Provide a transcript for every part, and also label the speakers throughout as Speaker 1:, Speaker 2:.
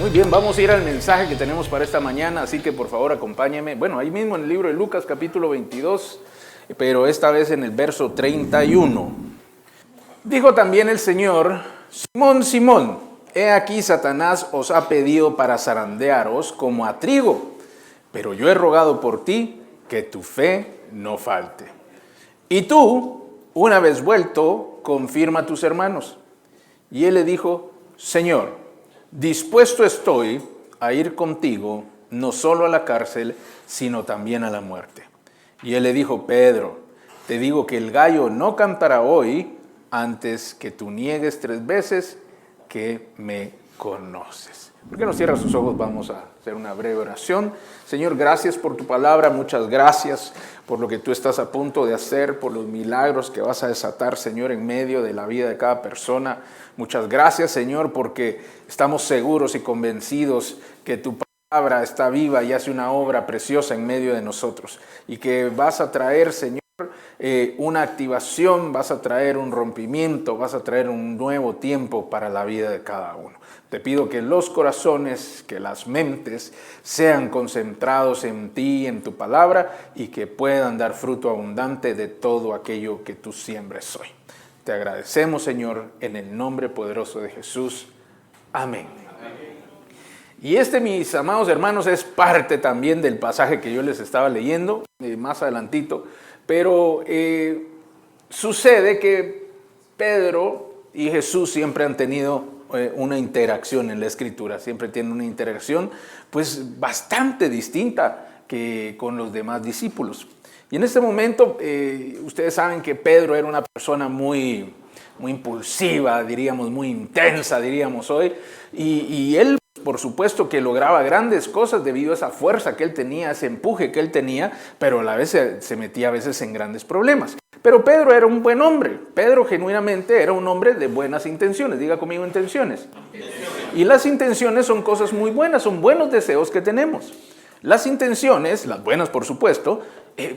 Speaker 1: Muy bien, vamos a ir al mensaje que tenemos para esta mañana, así que por favor acompáñeme. Bueno, ahí mismo en el libro de Lucas capítulo 22, pero esta vez en el verso 31. Dijo también el Señor: Simón, Simón, he aquí Satanás os ha pedido para zarandearos como a trigo, pero yo he rogado por ti que tu fe no falte. Y tú, una vez vuelto, confirma a tus hermanos. Y él le dijo: Señor, dispuesto estoy a ir contigo, no solo a la cárcel, sino también a la muerte. Y él le dijo: Pedro, te digo que el gallo no cantará hoy antes que tú niegues 3 veces que me conoces. ¿Por qué no cierra sus ojos? Vamos a hacer una breve oración. Señor, gracias por tu palabra, muchas gracias por lo que tú estás a punto de hacer, por los milagros que vas a desatar, Señor, en medio de la vida de cada persona. Muchas gracias, Señor, porque estamos seguros y convencidos que tu palabra está viva y hace una obra preciosa en medio de nosotros, y que vas a traer, Señor, una activación, vas a traer un rompimiento, vas a traer un nuevo tiempo para la vida de cada uno. Te pido que los corazones, que las mentes sean concentrados en ti, en tu palabra, y que puedan dar fruto abundante de todo aquello que tú siembres hoy. Te agradecemos, Señor, en el nombre poderoso de Jesús. Amén. Y mis amados hermanos, es parte también del pasaje que yo les estaba leyendo más adelantito, pero sucede que Pedro y Jesús siempre han tenido una interacción en la Escritura, siempre tienen una interacción pues bastante distinta que con los demás discípulos. Y en este momento ustedes saben que Pedro era una persona muy impulsiva, diríamos, muy intensa, diríamos hoy, y él, por supuesto, que lograba grandes cosas debido a esa fuerza que él tenía, ese empuje que él tenía, pero a la vez se metía a veces en grandes problemas. Pero Pedro era un buen hombre. Pedro genuinamente era un hombre de buenas intenciones. Diga conmigo: intenciones. Y las intenciones son cosas muy buenas, son buenos deseos que tenemos. Las intenciones, las buenas por supuesto,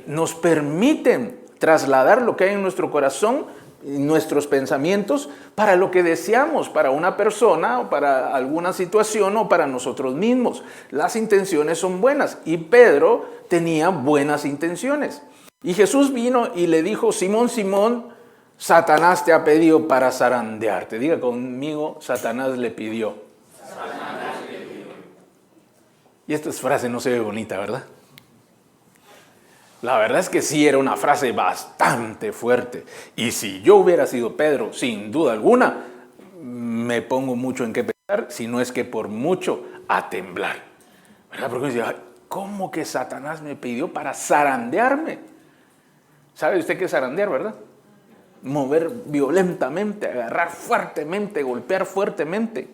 Speaker 1: nos permiten trasladar lo que hay en nuestro corazón, nuestros pensamientos, para lo que deseamos, para una persona o para alguna situación o para nosotros mismos. Las intenciones son buenas y Pedro tenía buenas intenciones. Y Jesús vino y le dijo: Simón, Simón, Satanás te ha pedido para zarandearte. Diga conmigo: Satanás le pidió. Satanás le pidió. Y esta frase no se ve bonita, ¿verdad? La verdad es que sí, era una frase bastante fuerte. Y si yo hubiera sido Pedro, sin duda alguna, me pongo mucho en qué pensar, si no es que por mucho a temblar. ¿Verdad? Porque decía: ¿cómo que Satanás me pidió para zarandearme? ¿Sabe usted qué es zarandear, verdad? Mover violentamente, agarrar fuertemente, golpear fuertemente.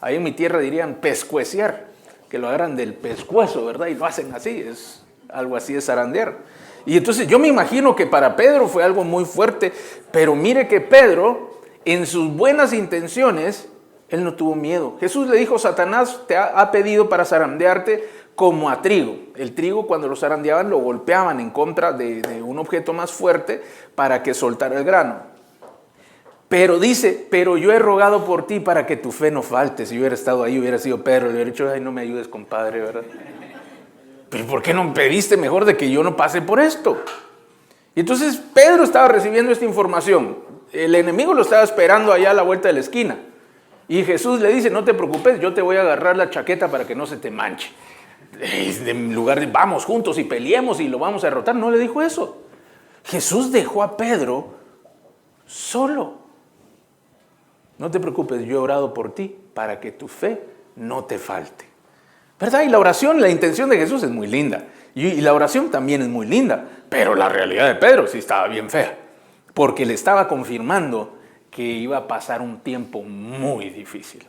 Speaker 1: Ahí en mi tierra dirían pescueciar, que lo agarran del pescuezo, ¿verdad? Y lo hacen así, es algo así de zarandear. Y entonces yo me imagino que para Pedro fue algo muy fuerte, pero mire que Pedro, en sus buenas intenciones, él no tuvo miedo. Jesús le dijo: Satanás te ha pedido para zarandearte como a trigo. El trigo, cuando lo zarandeaban, lo golpeaban en contra de un objeto más fuerte para que soltara el grano. Pero dice: pero yo he rogado por ti para que tu fe no falte. Si yo hubiera estado ahí, hubiera sido Pedro, le hubiera dicho: ay, no me ayudes, compadre, ¿verdad? ¿Pero por qué no pediste mejor de que yo no pase por esto? Y entonces Pedro estaba recibiendo esta información. El enemigo lo estaba esperando allá a la vuelta de la esquina. Y Jesús le dice: no te preocupes, yo te voy a agarrar la chaqueta para que no se te manche. En lugar de vamos juntos y peleemos y lo vamos a derrotar, no le dijo eso. Jesús dejó a Pedro solo. No te preocupes, yo he orado por ti para que tu fe no te falte. ¿Verdad? Y la oración, la intención de Jesús es muy linda. Y la oración también es muy linda. Pero la realidad de Pedro sí estaba bien fea. Porque le estaba confirmando que iba a pasar un tiempo muy difícil.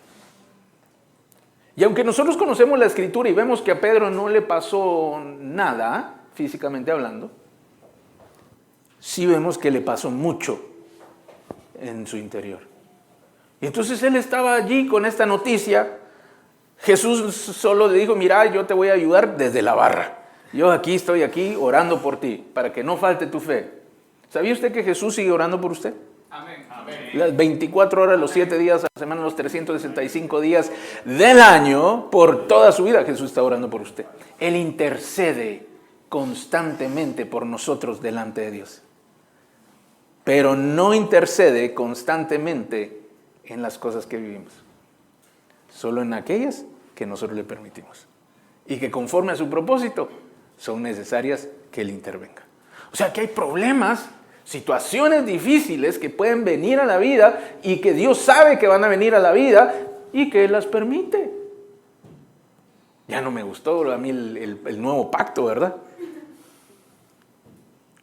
Speaker 1: Y aunque nosotros conocemos la Escritura y vemos que a Pedro no le pasó nada, físicamente hablando, sí vemos que le pasó mucho en su interior. Y entonces él estaba allí con esta noticia. Jesús solo le dijo: mira, yo te voy a ayudar desde la barra. Yo estoy aquí orando por ti, para que no falte tu fe. ¿Sabía usted que Jesús sigue orando por usted? Las 24 horas, los 7 días a la semana, los 365 días del año, por toda su vida, Jesús está orando por usted. Él intercede constantemente por nosotros delante de Dios. Pero no intercede constantemente en las cosas que vivimos. Solo en aquellas que nosotros le permitimos. Y que conforme a su propósito son necesarias que Él intervenga. O sea que hay problemas, situaciones difíciles que pueden venir a la vida y que Dios sabe que van a venir a la vida y que Él las permite. Ya no me gustó a mí el nuevo pacto, ¿verdad?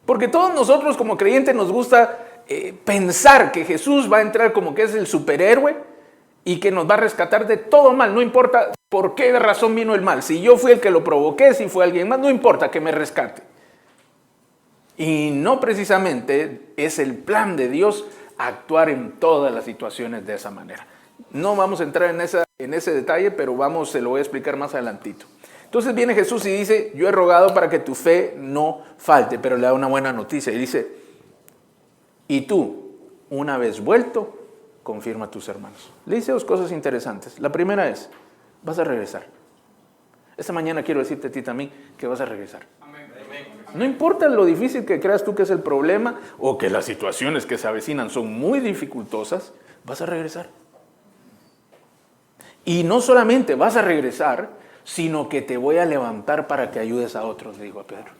Speaker 1: Porque todos nosotros como creyentes nos gusta pensar que Jesús va a entrar como que es el superhéroe y que nos va a rescatar de todo mal. No importa por qué razón vino el mal. Si yo fui el que lo provoqué, si fue alguien más, no importa que me rescate. Y no precisamente es el plan de Dios actuar en todas las situaciones de esa manera. No vamos a entrar en ese detalle, pero se lo voy a explicar más adelantito. Entonces viene Jesús y dice, yo he rogado para que tu fe no falte, pero le da una buena noticia y dice, y tú, una vez vuelto, confirma a tus hermanos. Le dice dos cosas interesantes. La primera es, vas a regresar. Esta mañana quiero decirte a ti también que vas a regresar. No importa lo difícil que creas tú que es el problema o que las situaciones que se avecinan son muy dificultosas, vas a regresar. Y no solamente vas a regresar, sino que te voy a levantar para que ayudes a otros, le dijo a Pedro.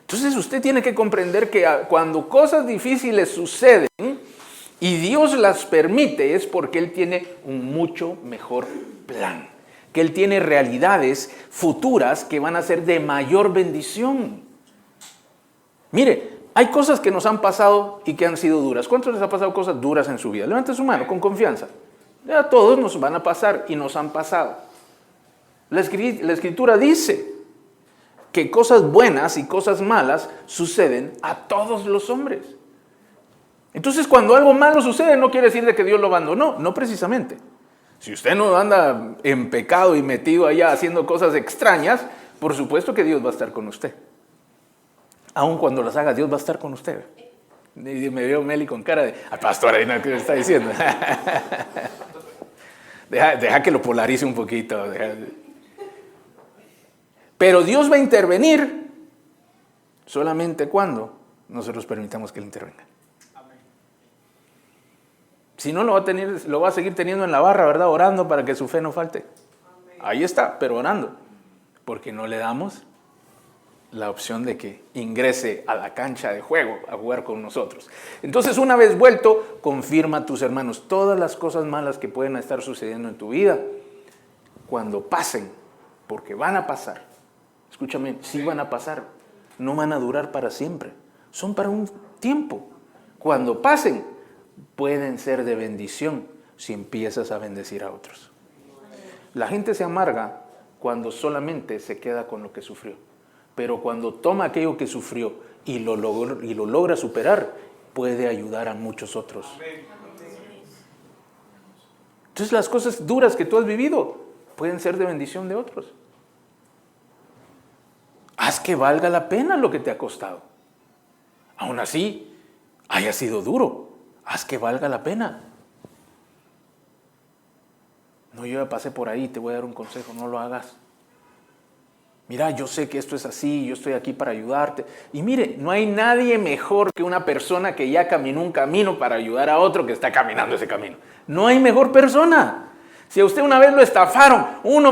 Speaker 1: Entonces usted tiene que comprender que cuando cosas difíciles suceden y Dios las permite es porque Él tiene un mucho mejor plan. Que Él tiene realidades futuras que van a ser de mayor bendición. Mire, hay cosas que nos han pasado y que han sido duras. ¿Cuántos les ha pasado cosas duras en su vida? Levante su mano con confianza. A todos nos van a pasar y nos han pasado. La Escritura dice que cosas buenas y cosas malas suceden a todos los hombres. Entonces, cuando algo malo sucede, no quiere decir de que Dios lo abandonó, no precisamente. Si usted no anda en pecado y metido allá haciendo cosas extrañas, por supuesto que Dios va a estar con usted. Aun cuando las haga, Dios va a estar con usted. Y me veo Meli con cara de, pastor, ahí no, ¿qué me está diciendo? Deja que lo polarice un poquito. Pero Dios va a intervenir solamente cuando nosotros permitamos que Él intervenga. Si no, lo va a seguir teniendo en la barra, ¿verdad? Orando para que su fe no falte. Ahí está, pero orando. Porque no le damos la opción de que ingrese a la cancha de juego a jugar con nosotros. Entonces, una vez vuelto, confirma a tus hermanos todas las cosas malas que pueden estar sucediendo en tu vida. Cuando pasen, porque van a pasar. Escúchame, sí van a pasar. No van a durar para siempre. Son para un tiempo. Cuando pasen, pueden ser de bendición si empiezas a bendecir a otros. La gente se amarga cuando solamente se queda con lo que sufrió. Pero cuando toma aquello que sufrió y lo logra superar, puede ayudar a muchos otros. Entonces las cosas duras que tú has vivido pueden ser de bendición de otros. Haz que valga la pena lo que te ha costado. Aún así, haya sido duro. Haz que valga la pena. No, yo ya pasé por ahí, te voy a dar un consejo, no lo hagas. Mira, yo sé que esto es así, yo estoy aquí para ayudarte. Y mire, no hay nadie mejor que una persona que ya caminó un camino para ayudar a otro que está caminando ese camino. No hay mejor persona. Si a usted una vez lo estafaron,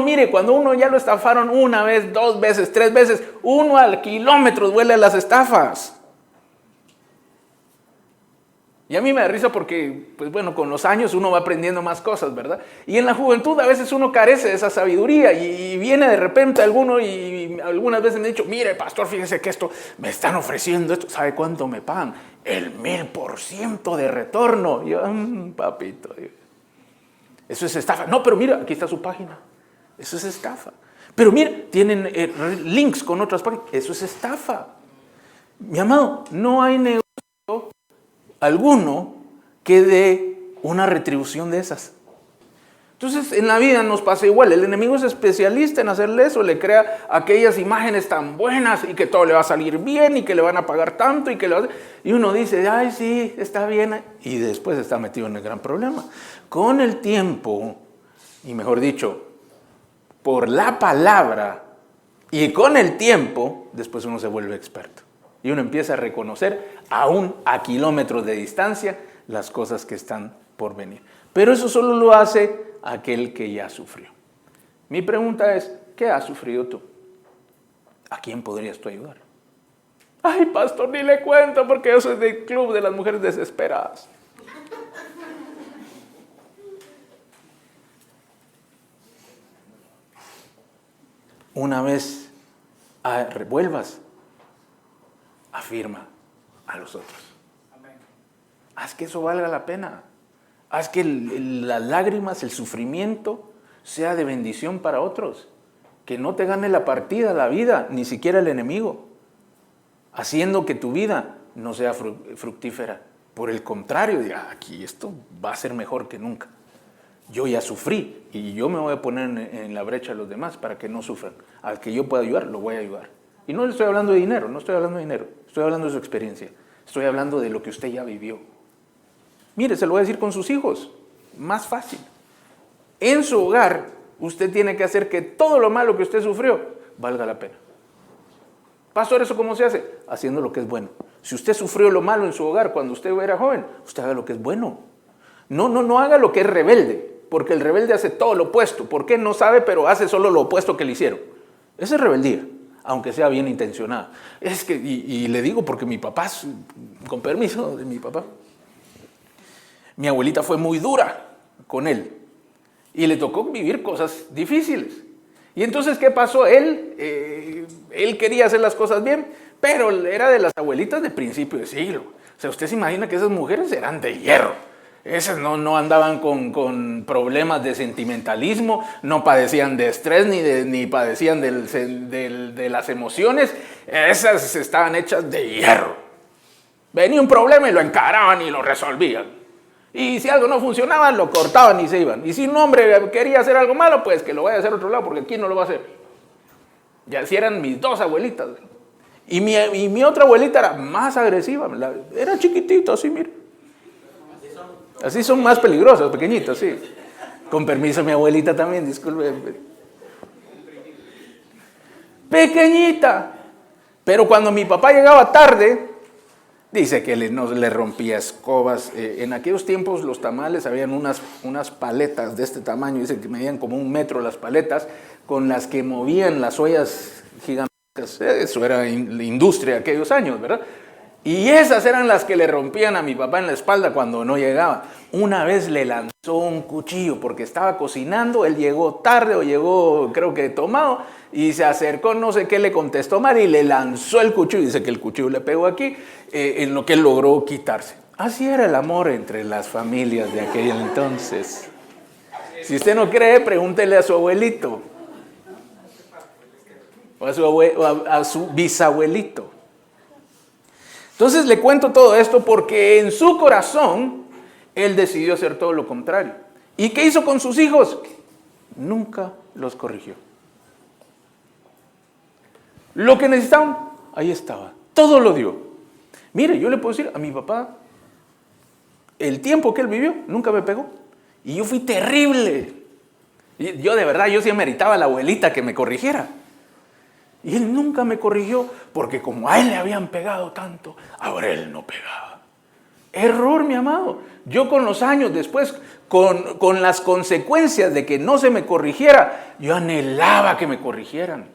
Speaker 1: mire, cuando uno ya lo estafaron una vez, 2 veces, 3 veces, uno al kilómetro duele a las estafas. Y a mí me da risa porque, pues bueno, con los años uno va aprendiendo más cosas, ¿verdad? Y en la juventud a veces uno carece de esa sabiduría y viene de repente alguno y algunas veces me ha dicho, mire, pastor, fíjese que esto, me están ofreciendo esto, ¿sabe cuánto me pagan? El 1000% de retorno. Y yo, papito, eso es estafa. No, pero mira, aquí está su página. Eso es estafa. Pero mira, tienen links con otras páginas. Eso es estafa. Mi amado, no hay negocio alguno que dé una retribución de esas. Entonces en la vida nos pasa igual, el enemigo es especialista en hacerle eso, le crea aquellas imágenes tan buenas y que todo le va a salir bien y que le van a pagar tanto y uno dice, ay sí, está bien, y después está metido en el gran problema. Con el tiempo, y mejor dicho, por la palabra y con el tiempo, después uno se vuelve experto y uno empieza a reconocer aún a kilómetros de distancia las cosas que están por venir. Pero eso solo lo hace aquel que ya sufrió. Mi pregunta es, ¿qué has sufrido tú? ¿A quién podrías tú ayudar? Ay, pastor, ni le cuento porque yo soy del club de las mujeres desesperadas. Una vez revuelvas, afirma a los otros. Haz que eso valga la pena. Haz que las lágrimas, el sufrimiento sea de bendición para otros. Que no te gane la partida, la vida, ni siquiera el enemigo. Haciendo que tu vida no sea fructífera. Por el contrario, diga, aquí esto va a ser mejor que nunca. Yo ya sufrí y yo me voy a poner en la brecha de los demás para que no sufran. Al que yo pueda ayudar, lo voy a ayudar. Y no le estoy hablando de dinero, no estoy hablando de dinero. Estoy hablando de su experiencia. Estoy hablando de lo que usted ya vivió. Mire, se lo voy a decir con sus hijos. Más fácil. En su hogar, usted tiene que hacer que todo lo malo que usted sufrió valga la pena. Pastor, ¿eso cómo se hace? Haciendo lo que es bueno. Si usted sufrió lo malo en su hogar cuando usted era joven, usted haga lo que es bueno. No haga lo que es rebelde, porque el rebelde hace todo lo opuesto. ¿Por qué? No sabe, pero hace solo lo opuesto que le hicieron. Esa es rebeldía, aunque sea bien intencionada. Es que, y le digo porque mi papá, con permiso de mi papá, mi abuelita fue muy dura con él y le tocó vivir cosas difíciles. Y entonces, ¿qué pasó? Él quería hacer las cosas bien, pero era de las abuelitas de principio de siglo. O sea, usted se imagina que esas mujeres eran de hierro. Esas no andaban con problemas de sentimentalismo, no padecían de estrés ni padecían de las emociones. Esas estaban hechas de hierro. Venía un problema y lo encaraban y lo resolvían. Y si algo no funcionaba, lo cortaban y se iban. Y si un hombre quería hacer algo malo, pues que lo vaya a hacer a otro lado, porque aquí no lo va a hacer. Y así eran mis dos abuelitas. Y mi otra abuelita era más agresiva. Era chiquitita, así, mire. Así son más peligrosas, pequeñitas, sí. Con permiso, mi abuelita también, disculpe. Pequeñita. Pero cuando mi papá llegaba tarde, dice que le rompía escobas. En aquellos tiempos los tamales habían unas paletas de este tamaño, dice que medían como 1 metro las paletas, con las que movían las ollas gigantescas. Eso era la industria de aquellos años, ¿verdad? Y esas eran las que le rompían a mi papá en la espalda cuando no llegaba. Una vez le lanzó un cuchillo porque estaba cocinando, él llegó tarde o llegó creo que tomado y se acercó, no sé qué le contestó mal y le lanzó el cuchillo. Dice que el cuchillo le pegó aquí, en lo que él logró quitarse. Así era el amor entre las familias de aquel entonces. Si usted no cree, pregúntele a su abuelito o a su bisabuelito. Entonces le cuento todo esto porque en su corazón él decidió hacer todo lo contrario. ¿Y qué hizo con sus hijos? Nunca los corrigió. Lo que necesitaban, ahí estaba. Todo lo dio. Mire, yo le puedo decir a mi papá, el tiempo que él vivió, nunca me pegó. Y yo fui terrible. Y yo de verdad, yo sí meritaba a la abuelita que me corrigiera. Y él nunca me corrigió, porque como a él le habían pegado tanto, ahora él no pegaba. Error, mi amado. Yo con los años después, con las consecuencias de que no se me corrigiera, yo anhelaba que me corrigieran.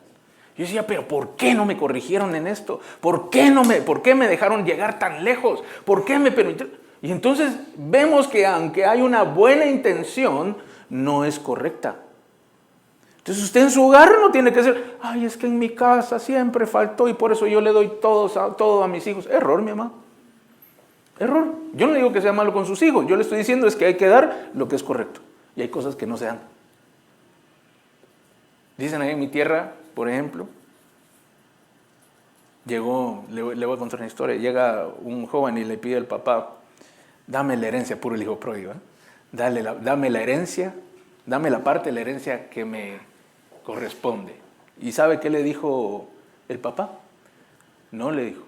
Speaker 1: Yo decía, pero ¿por qué no me corrigieron en esto? ¿Por qué me dejaron llegar tan lejos? ¿Por qué me permitieron? Y entonces vemos que aunque hay una buena intención, no es correcta. Entonces usted en su hogar no tiene que decir, ay, es que en mi casa siempre faltó y por eso yo le doy todo a mis hijos. Error, mi amado. Error. Yo no digo que sea malo con sus hijos. Yo le estoy diciendo es que hay que dar lo que es correcto. Y hay cosas que no se dan. Dicen ahí en mi tierra, por ejemplo, le voy a contar una historia. Llega un joven y le pide al papá, dame la herencia, puro el hijo pródigo. Dame la herencia dame la parte de la herencia que me corresponde. ¿Y sabe qué le dijo el papá? No le dijo,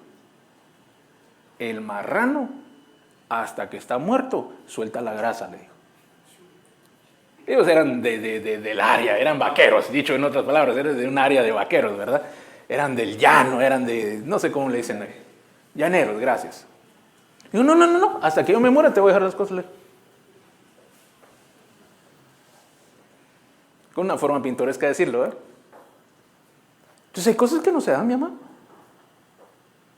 Speaker 1: el marrano hasta que está muerto suelta la grasa, le dijo. Ellos eran del área, eran vaqueros, dicho en otras palabras, eran de un área de vaqueros, ¿verdad? Eran del llano, eran de, no sé cómo le dicen ahí, llaneros, gracias. Digo, no, hasta que yo me muera te voy a dejar las cosas. Con una forma pintoresca de decirlo, ¿verdad? Entonces hay cosas que no se dan, mi mamá.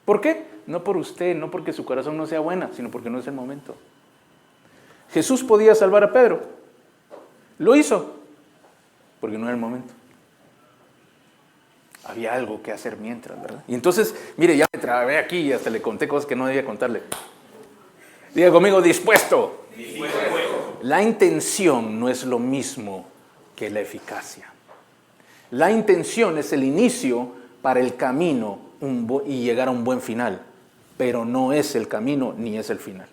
Speaker 1: ¿Por qué? No por usted, no porque su corazón no sea buena, sino porque no es el momento. Jesús podía salvar a Pedro. Lo hizo, porque no era el momento. Había algo que hacer mientras, ¿verdad? Y entonces, mire, ya me trabé aquí y hasta le conté cosas que no debía contarle. Diga conmigo, dispuesto. Dispuesto. La intención no es lo mismo que la eficacia. La intención es el inicio para el camino y llegar a un buen final, pero no es el camino ni es el final.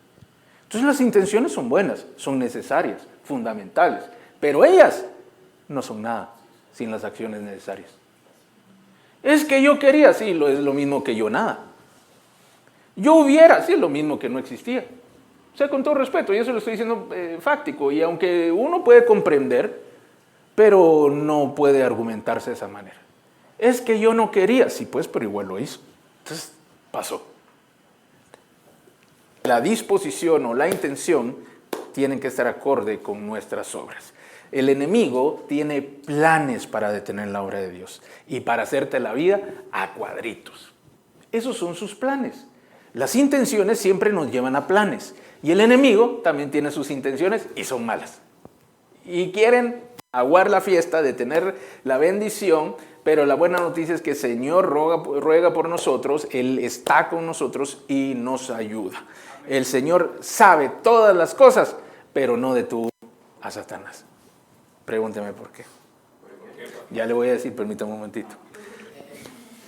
Speaker 1: Entonces las intenciones son buenas, son necesarias, fundamentales, pero ellas no son nada sin las acciones necesarias. Es que yo quería, sí, es lo mismo que yo nada. Yo hubiera, sí, es lo mismo que no existía. O sea, con todo respeto, y eso lo estoy diciendo fáctico, y aunque uno puede comprender, pero no puede argumentarse de esa manera. Es que yo no quería, sí pues, pero igual lo hizo. Entonces, pasó. La disposición o la intención tienen que estar acorde con nuestras obras. El enemigo tiene planes para detener la obra de Dios y para hacerte la vida a cuadritos. Esos son sus planes. Las intenciones siempre nos llevan a planes y el enemigo también tiene sus intenciones y son malas. Y quieren aguar la fiesta, detener la bendición, pero la buena noticia es que el Señor ruega por nosotros, Él está con nosotros y nos ayuda. El Señor sabe todas las cosas, pero no detuvo a Satanás. Pregúnteme por qué. Ya le voy a decir, permítame un momentito.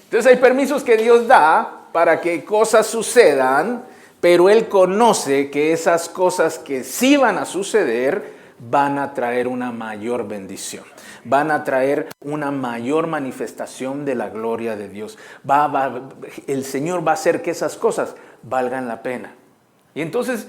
Speaker 1: Entonces hay permisos que Dios da para que cosas sucedan, pero Él conoce que esas cosas que sí van a suceder van a traer una mayor bendición. Van a traer una mayor manifestación de la gloria de Dios. El Señor va a hacer que esas cosas valgan la pena. Y entonces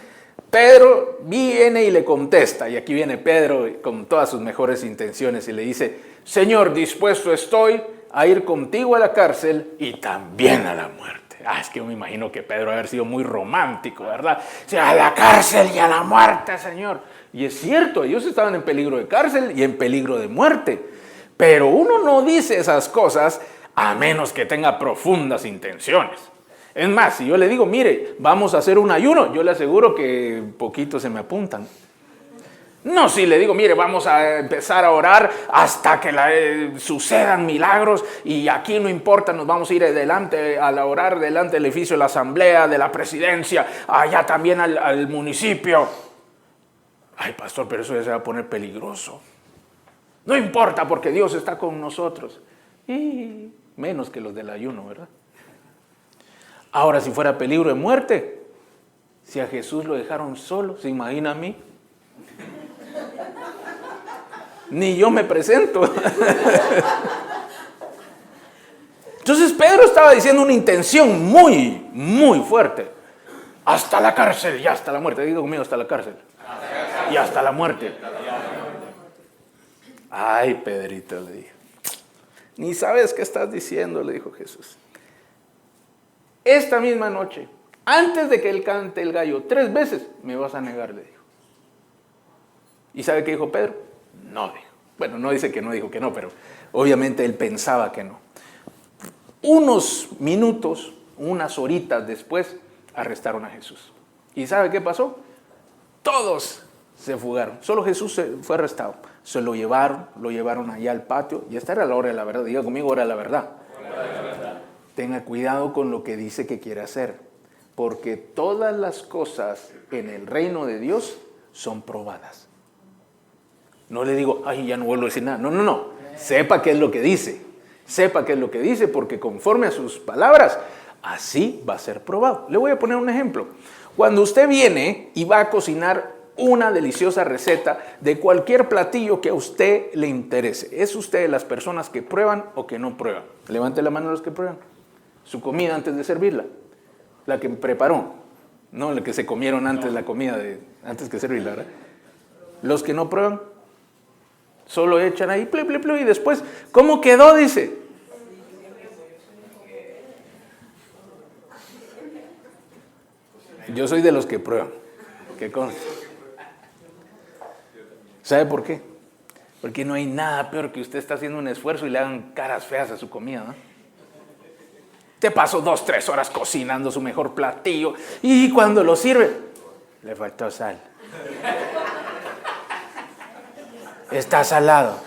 Speaker 1: Pedro viene y le contesta, y aquí viene Pedro con todas sus mejores intenciones y le dice, Señor, dispuesto estoy a ir contigo a la cárcel y también a la muerte. Es que yo me imagino que Pedro haber sido muy romántico, ¿verdad? O sea, a la cárcel y a la muerte, Señor. Y es cierto, ellos estaban en peligro de cárcel y en peligro de muerte. Pero uno no dice esas cosas a menos que tenga profundas intenciones. Es más, si yo le digo, mire, vamos a hacer un ayuno, yo le aseguro que poquitos se me apuntan. No, si le digo, mire, vamos a empezar a orar hasta que sucedan milagros y aquí no importa, nos vamos a ir adelante a orar delante del edificio de la asamblea, de la presidencia, allá también al municipio. Ay, pastor, pero eso ya se va a poner peligroso. No importa porque Dios está con nosotros. Y menos que los del ayuno, ¿verdad? Ahora, si fuera peligro de muerte, si a Jesús lo dejaron solo, ¿se imagina a mí? Ni yo me presento. Entonces Pedro estaba diciendo una intención muy, muy fuerte. Hasta la cárcel y hasta la muerte. Digo conmigo, hasta la cárcel. Y hasta la muerte. Ay, Pedrito, le dijo. Ni sabes qué estás diciendo, le dijo Jesús. Esta misma noche, antes de que él cante el gallo 3 veces, me vas a negar, le dijo. ¿Y sabe qué dijo Pedro? No dijo. Bueno, no dice que no dijo que no, pero obviamente él pensaba que no. Unos minutos, unas horitas después, arrestaron a Jesús. ¿Y sabe qué pasó? Todos se fugaron. Solo Jesús fue arrestado. Se lo llevaron allá al patio. Y esta era la hora de la verdad. Diga conmigo, hora de la verdad. Tenga cuidado con lo que dice que quiere hacer, porque todas las cosas en el reino de Dios son probadas. No le digo, ay, ya no vuelvo a decir nada. No. Sepa qué es lo que dice. Sepa qué es lo que dice, porque conforme a sus palabras, así va a ser probado. Le voy a poner un ejemplo. Cuando usted viene y va a cocinar una deliciosa receta de cualquier platillo que a usted le interese. ¿Es usted de las personas que prueban o que no prueban? Levante la mano los que prueban. Su comida antes de servirla, la que preparó, no la que se comieron antes la comida, antes que servirla, ¿verdad? Los que no prueban, solo echan ahí, ple, ple, ple, y después, ¿cómo quedó? Dice. Yo soy de los que prueban, que conste. ¿Sabe por qué? Porque no hay nada peor que usted está haciendo un esfuerzo y le hagan caras feas a su comida, ¿no? Te pasó 2, 3 horas cocinando su mejor platillo y cuando lo sirve, le faltó sal. Está salado.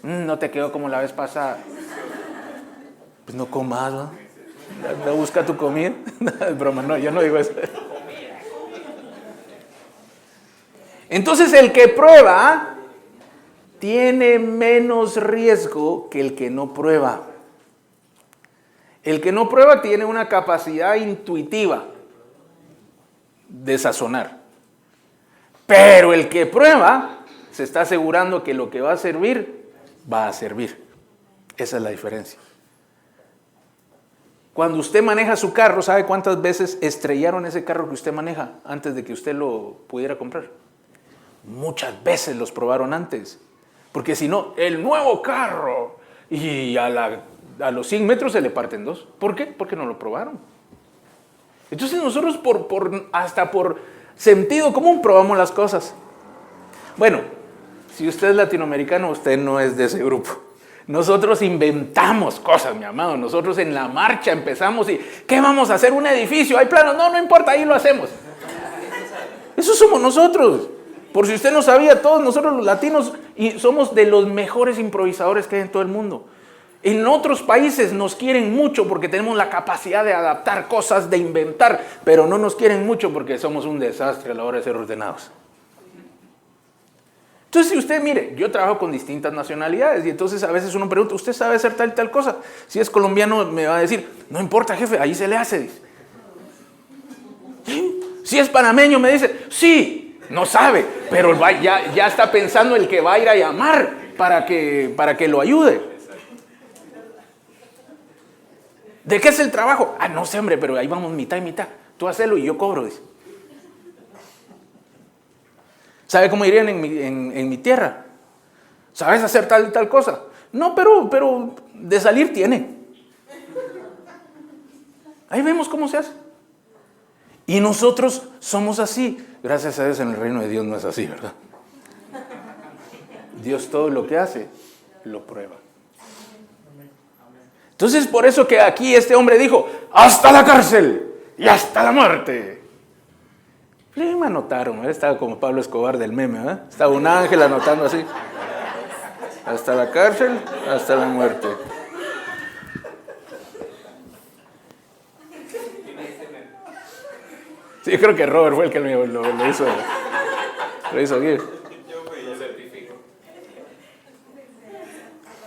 Speaker 1: No te quedó como la vez pasada. Pues no comas, ¿no? No busca tu comida. No, es broma, no, yo no digo eso. Entonces el que prueba tiene menos riesgo que el que no prueba. El que no prueba tiene una capacidad intuitiva de sazonar. Pero el que prueba se está asegurando que lo que va a servir, va a servir. Esa es la diferencia. Cuando usted maneja su carro, ¿sabe cuántas veces estrellaron ese carro que usted maneja antes de que usted lo pudiera comprar? Muchas veces los probaron antes. Porque si no, el nuevo carro, y a los 100 metros se le parten dos. ¿Por qué? Porque no lo probaron. Entonces nosotros hasta por sentido común probamos las cosas. Bueno, si usted es latinoamericano, usted no es de ese grupo. Nosotros inventamos cosas, mi amado. Nosotros en la marcha empezamos y ¿qué vamos a hacer? ¿Un edificio? ¿Hay planos? No, no importa, ahí lo hacemos. Eso somos nosotros. Por si usted no sabía, todos nosotros los latinos y somos de los mejores improvisadores que hay en todo el mundo. En otros países nos quieren mucho porque tenemos la capacidad de adaptar cosas, de inventar, pero no nos quieren mucho porque somos un desastre a la hora de ser ordenados. Entonces, si usted, mire, yo trabajo con distintas nacionalidades y entonces a veces uno pregunta, ¿usted sabe hacer tal y tal cosa? Si es colombiano me va a decir, no importa jefe, ahí se le hace. Dice. Si es panameño me dice, sí. No sabe, pero ya está pensando el que va a ir a llamar para que lo ayude. ¿De qué es el trabajo? Ah, no sé, hombre, pero ahí vamos mitad y mitad. Tú hacelo y yo cobro, dice. ¿Sabe cómo irían en mi tierra? ¿Sabes hacer tal y tal cosa? No, pero de salir tiene. Ahí vemos cómo se hace. Y nosotros somos así. Gracias a Dios en el reino de Dios no es así, ¿verdad? Dios todo lo que hace, lo prueba. Entonces por eso que aquí este hombre dijo, hasta la cárcel y hasta la muerte. Le me anotaron, ¿eh? Estaba como Pablo Escobar del meme, ¿eh? Estaba un ángel anotando así. Hasta la cárcel, hasta la muerte. Sí, yo creo que Robert fue el que lo hizo. Lo hizo aquí.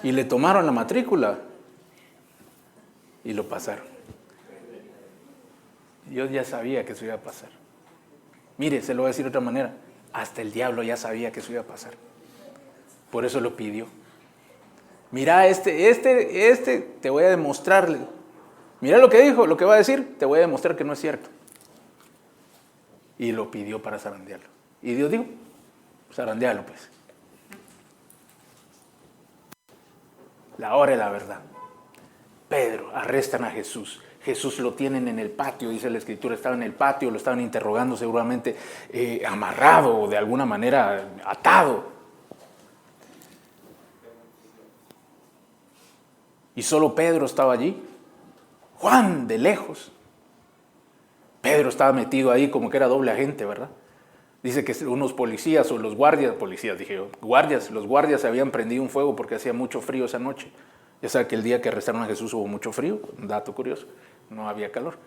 Speaker 1: Y le tomaron la matrícula y lo pasaron. Dios ya sabía que eso iba a pasar. Mire, se lo voy a decir de otra manera. Hasta el diablo ya sabía que eso iba a pasar. Por eso lo pidió. Mira, te voy a demostrarle. Mira lo que dijo, lo que va a decir, te voy a demostrar que no es cierto. Y lo pidió para zarandearlo. Y Dios dijo, zarandealo pues. La hora de la verdad. Pedro, arrestan a Jesús. Jesús lo tienen en el patio, dice la Escritura, estaba en el patio, lo estaban interrogando seguramente amarrado o de alguna manera atado. Y solo Pedro estaba allí. Juan, de lejos. Pedro estaba metido ahí como que era doble agente, ¿verdad? Dice que unos policías o los guardias, los guardias se habían prendido un fuego porque hacía mucho frío esa noche. Ya sabe que el día que arrestaron a Jesús hubo mucho frío, un dato curioso, no había calor.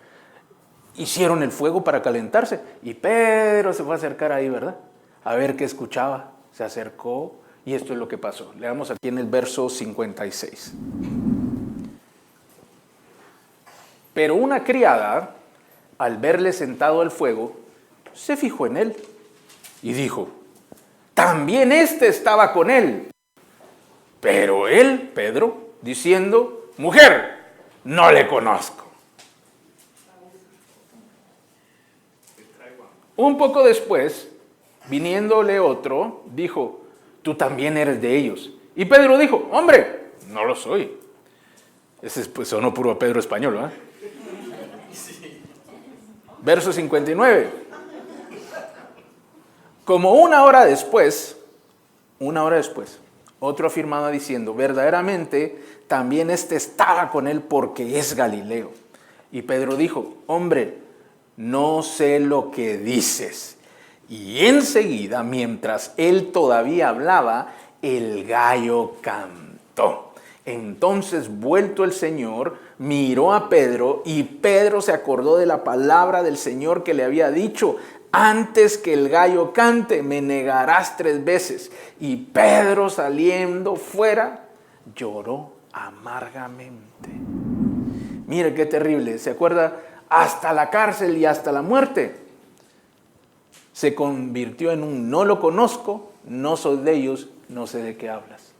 Speaker 1: Hicieron el fuego para calentarse y Pedro se fue a acercar ahí, ¿verdad? A ver qué escuchaba, se acercó y esto es lo que pasó. Leamos aquí en el verso 56. Pero una criada, al verle sentado al fuego, se fijó en él y dijo, también éste estaba con él. Pero él, Pedro, diciendo, mujer, no le conozco. Un poco después, viniéndole otro, dijo, tú también eres de ellos. Y Pedro dijo, hombre, no lo soy. Ese pues sonó puro Pedro español, ¿verdad? Verso 59. Como una hora después, otro afirmaba diciendo, verdaderamente también éste estaba con él porque es Galileo. Y Pedro dijo, hombre, no sé lo que dices. Y enseguida, mientras él todavía hablaba, el gallo cantó. Entonces, vuelto el Señor, miró a Pedro y Pedro se acordó de la palabra del Señor que le había dicho, antes que el gallo cante, me negarás 3 veces. Y Pedro, saliendo fuera, lloró amargamente. Mire qué terrible, ¿se acuerda? Hasta la cárcel y hasta la muerte. Se convirtió en un no lo conozco, no soy de ellos, no sé de qué hablas.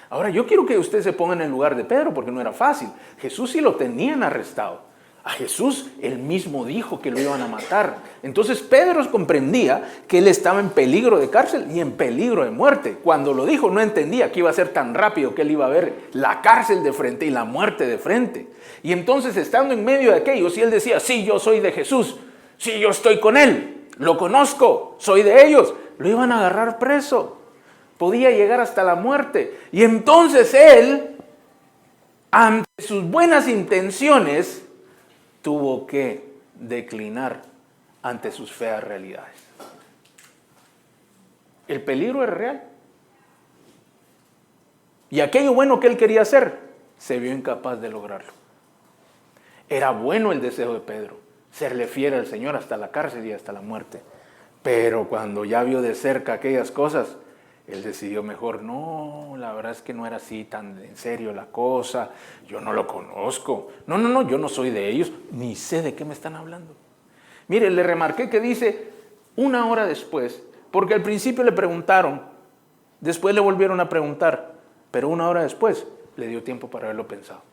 Speaker 1: Ahora yo quiero que usted se ponga en el lugar de Pedro porque no era fácil. Jesús sí lo tenían arrestado. A Jesús él mismo dijo que lo iban a matar. Entonces Pedro comprendía que él estaba en peligro de cárcel y en peligro de muerte. Cuando lo dijo no entendía que iba a ser tan rápido que él iba a ver la cárcel de frente y la muerte de frente. Y entonces estando en medio de aquellos y él decía, sí, yo soy de Jesús, sí, yo estoy con él, lo conozco, soy de ellos. Lo iban a agarrar preso. Podía llegar hasta la muerte. Y entonces él, ante sus buenas intenciones, tuvo que declinar ante sus feas realidades. El peligro es real. Y aquello bueno que él quería hacer, se vio incapaz de lograrlo. Era bueno el deseo de Pedro, serle fiel al Señor hasta la cárcel y hasta la muerte. Pero cuando ya vio de cerca aquellas cosas, él decidió mejor, no, la verdad es que no era así tan en serio la cosa, yo no lo conozco, no, yo no soy de ellos, ni sé de qué me están hablando. Mire, le remarqué que dice una hora después, porque al principio le preguntaron, después le volvieron a preguntar, pero una hora después le dio tiempo para haberlo pensado.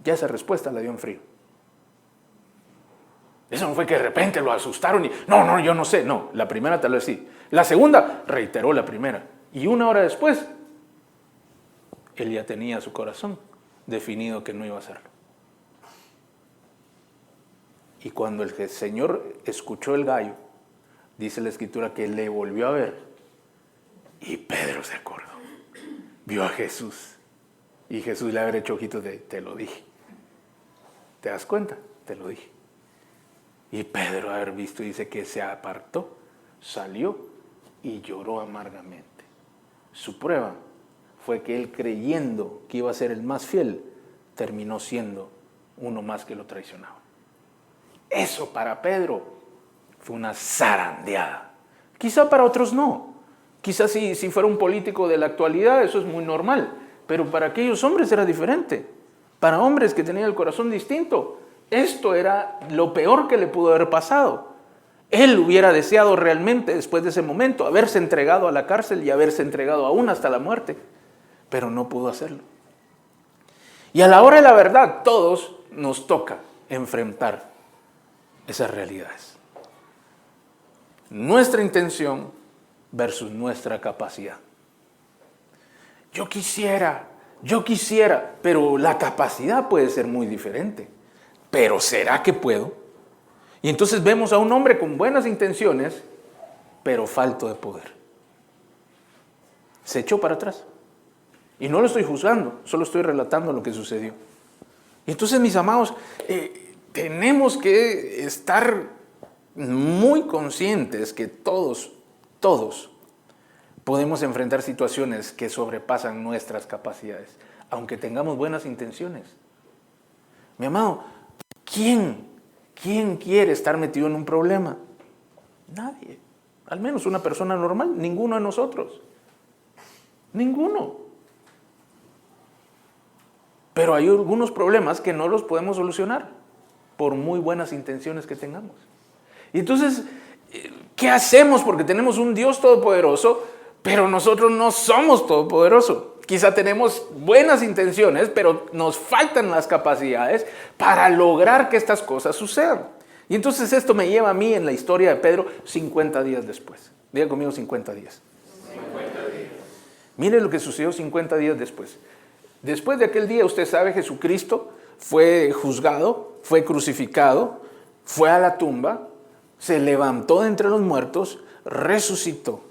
Speaker 1: Ya esa respuesta la dio en frío. Eso no fue que de repente lo asustaron y, no, yo no sé. No, la primera tal vez sí. La segunda reiteró la primera. Y una hora después, él ya tenía su corazón definido que no iba a hacerlo. Y cuando el Señor escuchó el gallo, dice la Escritura que le volvió a ver. Y Pedro se acordó. Vio a Jesús. Y Jesús le habría hecho ojitos de, te lo dije. ¿Te das cuenta? Te lo dije. Y Pedro, haber visto, dice que se apartó, salió y lloró amargamente. Su prueba fue que él, creyendo que iba a ser el más fiel, terminó siendo uno más que lo traicionaba. Eso para Pedro fue una zarandeada. Quizá para otros no. Quizá si fuera un político de la actualidad eso es muy normal. Pero para aquellos hombres era diferente. Para hombres que tenían el corazón distinto, esto era lo peor que le pudo haber pasado. Él hubiera deseado realmente, después de ese momento, haberse entregado a la cárcel y haberse entregado aún hasta la muerte, pero no pudo hacerlo. Y a la hora de la verdad, todos nos toca enfrentar esas realidades. Nuestra intención versus nuestra capacidad. Yo quisiera, pero la capacidad puede ser muy diferente. ¿Pero será que puedo? Y entonces vemos a un hombre con buenas intenciones, pero falto de poder. Se echó para atrás. Y no lo estoy juzgando, solo estoy relatando lo que sucedió. Y entonces, mis amados, tenemos que estar muy conscientes que todos podemos enfrentar situaciones que sobrepasan nuestras capacidades, aunque tengamos buenas intenciones. Mi amado, ¿quién quiere estar metido en un problema? Nadie. Al menos una persona normal, ninguno de nosotros. Ninguno. Pero hay algunos problemas que no los podemos solucionar. por muy buenas intenciones que tengamos. Y entonces, ¿qué hacemos? Porque tenemos un Dios todopoderoso, pero nosotros no somos todopoderosos. Quizá tenemos buenas intenciones, pero nos faltan las capacidades para lograr que estas cosas sucedan. Y entonces esto me lleva a mí en la historia de Pedro 50 días después. Diga conmigo 50 días. 50 días. Mire lo que sucedió 50 días después. Después de aquel día, usted sabe, Jesucristo fue juzgado, fue crucificado, fue a la tumba, se levantó de entre los muertos, resucitó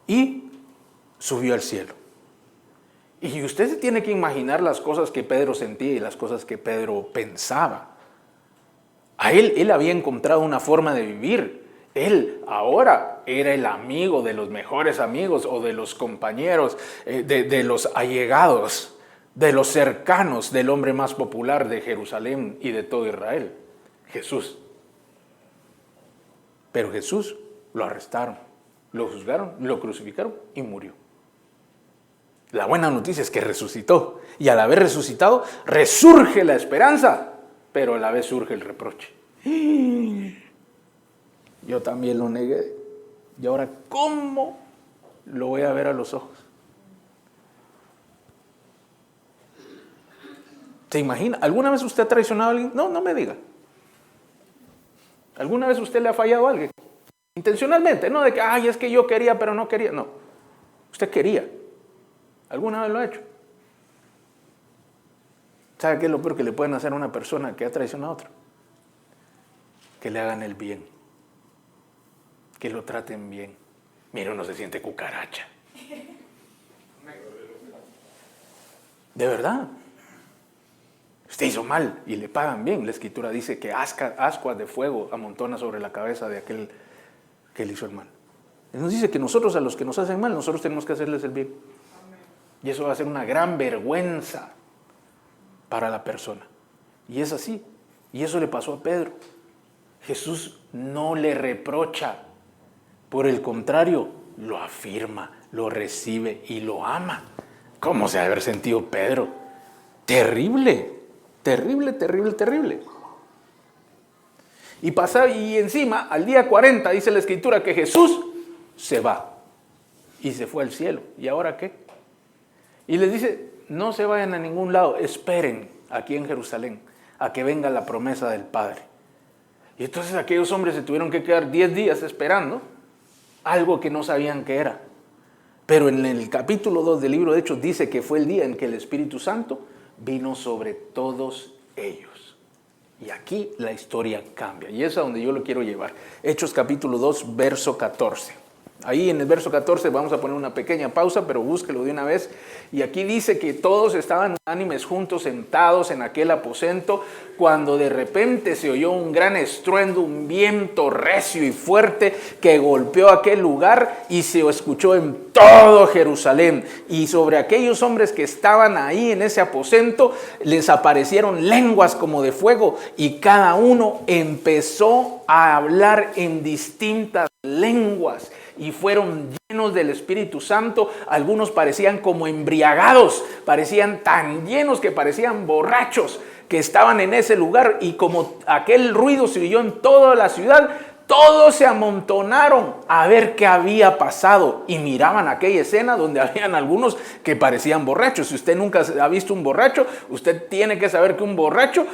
Speaker 1: y subió al cielo. Y usted se tiene que imaginar las cosas que Pedro sentía y las cosas que Pedro pensaba. A él había encontrado una forma de vivir. Él ahora era el amigo de los mejores amigos o de los compañeros, de los allegados, de los cercanos del hombre más popular de Jerusalén y de todo Israel, Jesús. Pero Jesús lo arrestaron, lo juzgaron, lo crucificaron y murió. La buena noticia es que resucitó, y al haber resucitado, resurge la esperanza, pero a la vez surge el reproche. Yo también lo negué, y ahora, ¿cómo lo voy a ver a los ojos? ¿Se imagina? ¿Alguna vez usted ha traicionado a alguien? No, no me diga. ¿Alguna vez usted le ha fallado a alguien? Intencionalmente, no de que, ay, es que yo quería, pero no quería. No, usted quería. ¿Alguna vez lo ha hecho? ¿Sabe qué es lo peor que le pueden hacer a una persona que ha traicionado a otra? Que le hagan el bien. Que lo traten bien. Mire, uno se siente cucaracha. De verdad. Usted hizo mal y le pagan bien. La Escritura dice que ascuas de fuego amontona sobre la cabeza de aquel que le hizo el mal. Nos dice que nosotros, a los que nos hacen mal, nosotros tenemos que hacerles el bien. Y eso va a ser una gran vergüenza para la persona. Y es así. Y eso le pasó a Pedro. Jesús no le reprocha. Por el contrario, lo afirma, lo recibe y lo ama. ¿Cómo se ha de haber sentido Pedro? Terrible, terrible, terrible, terrible. Y encima, al día 40, dice la Escritura que Jesús se va. Y se fue al cielo. ¿Y ahora qué? Y les dice, no se vayan a ningún lado, esperen aquí en Jerusalén a que venga la promesa del Padre. Y entonces aquellos hombres se tuvieron que quedar 10 días esperando algo que no sabían qué era. Pero en el capítulo 2 del libro de Hechos dice que fue el día en que el Espíritu Santo vino sobre todos ellos. Y aquí la historia cambia. Y es a donde yo lo quiero llevar. Hechos capítulo 2, verso 14. Ahí en el verso 14 vamos a poner una pequeña pausa, pero búsquelo de una vez. Y aquí dice que todos estaban unánimes juntos, sentados en aquel aposento, cuando de repente se oyó un gran estruendo, un viento recio y fuerte que golpeó aquel lugar y se escuchó en todo Jerusalén. Y sobre aquellos hombres que estaban ahí en ese aposento, les aparecieron lenguas como de fuego y cada uno empezó a hablar en distintas lenguas. Y fueron llenos del Espíritu Santo. Algunos parecían como embriagados, parecían tan llenos que parecían borrachos, que estaban en ese lugar. Y como aquel ruido se oyó en toda la ciudad, todos se amontonaron a ver qué había pasado y miraban aquella escena donde habían algunos que parecían borrachos. Si usted nunca ha visto un borracho, usted tiene que saber que un borracho